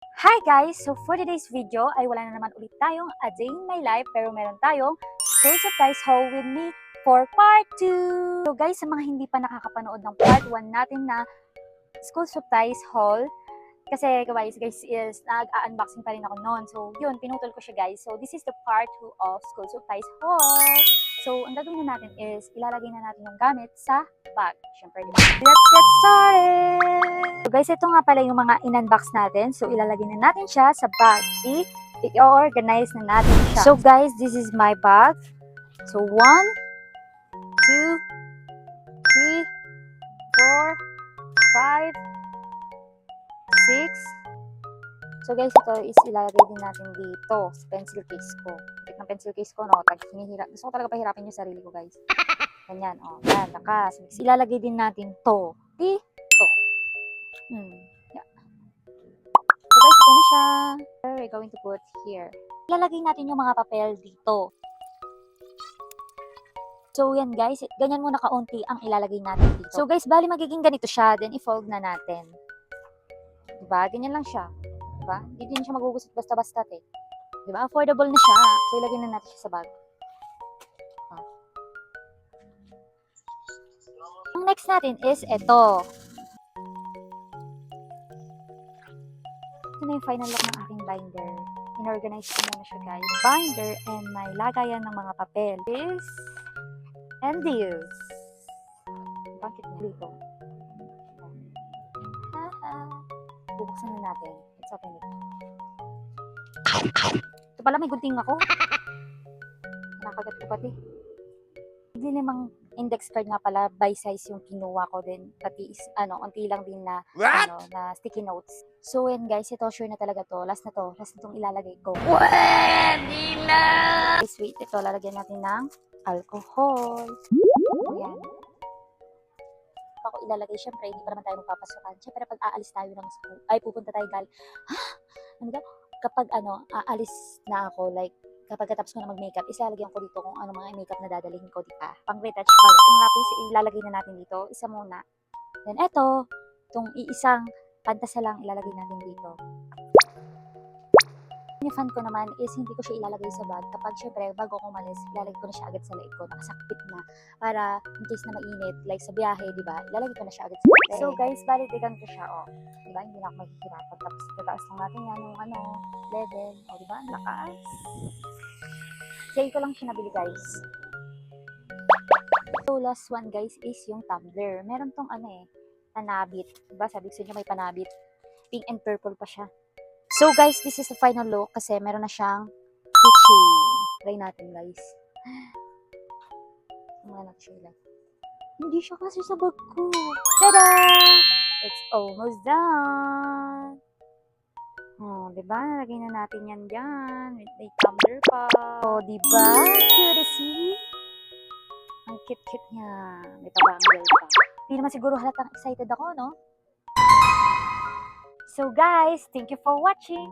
Hi guys! So for today's video ay wala na naman ulit tayong a day in my life pero meron tayong school supplies haul with me for part 2! So guys, sa mga hindi pa nakakapanood ng part 1 natin na school supplies haul, kasi guys is nag-unboxing pa rin ako noon. So yun, pinutol ko siya guys. So this is the part 2 of school supplies haul. So ang gagawin na natin is ilalagay na natin yung gamit sa bag. Siyempre, diba? Let's get started! So guys, ito nga pala yung mga in-unbox natin. So ilalagay na natin siya sa bag. I-organize na natin siya. So guys, this is my bag. So 1, 2, 3, 4, 5, 6. So guys, ito is ilalagay din natin dito sa pencil case ko. Ito ng pencil case ko, no? Gusto ko talaga pahirapin yung sarili ko, guys. Ganyan, oh. Yan, lakas. Ilalagay din natin to. Dito. Yeah. So guys, ito na siya. We're going to put here. Ilalagay natin yung mga papel dito. So yan guys, ganyan muna kaunti ang ilalagay natin dito. So guys, bali magiging ganito siya, then i-fold na natin. Diba? Ganyan lang siya. Diba? Hindi din siya magugusot basta-basta eh. Diba? Affordable na siya. So ilagay na natin siya sa bag. Ang next natin is ito. Ito na yung final look ng aking binder. In-organize ko muna siya guys. Binder and may lagayan ng mga papel. This and this. Bakit na dito? Bubuksan na natin. Let's open it. Ito pala may gunting ako. Nakagat ko pati. Hindi namang index card nga pala by size yung kinuha ko din. Pati unti lang din na na sticky notes. So yan guys, ito sure na talaga to. Last na to. Last na tong ilalagay ko. Pwede na! Guys, wait. Ito, lalagyan natin ng alcohol. Ayan. Ako ilalagay, syempre, hindi pa naman tayo magpapasukan. Syempre, pag aalis tayo ng school, ay pupunta tayo kapag aalis na ako, like, kapag katapos ko na mag-makeup, ilalagyan ko dito kung ano mga makeup na dadalhin ko, diba? Pang retouch baga. Yung lapis, ilalagay na natin dito. Isa muna. Then, eto, itong iisang pantasa lang ilalagay natin dito. Yung fan ko naman is hindi ko siya ilalagay sa bag. Kapag syempre, bago ako umalis, ilalagay ko na siya agad sa leeg ko. Nakasakpit na. Para, in case na mainit, like sa biyahe, diba? Ilalagay ko na siya agad sa leeg. So guys, validigan ko siya, oh. Diba? Hindi na ako maghihirapan. Tapos, itataas lang natin yan yung level. O, diba? Lakas. Sale ko lang siya nabili, guys. So, last one, guys, is yung tumbler. Meron tong panabit. Diba? Sabi ko sa inyo may panabit. Pink and purple pa siya. So guys, this is the final look kasi meron na siyang keychain. Try natin guys. Mga nagsila. Hindi siya kasi sa bag ko. Tada! It's almost done. Oh, diba? Nalagay na natin yan dyan. May tumbler pa. Oh, diba? Curiosity. Ang cute-cute niya. May pabanggel pa. Hindi naman siguro halatang excited ako, no? So guys, thank you for watching.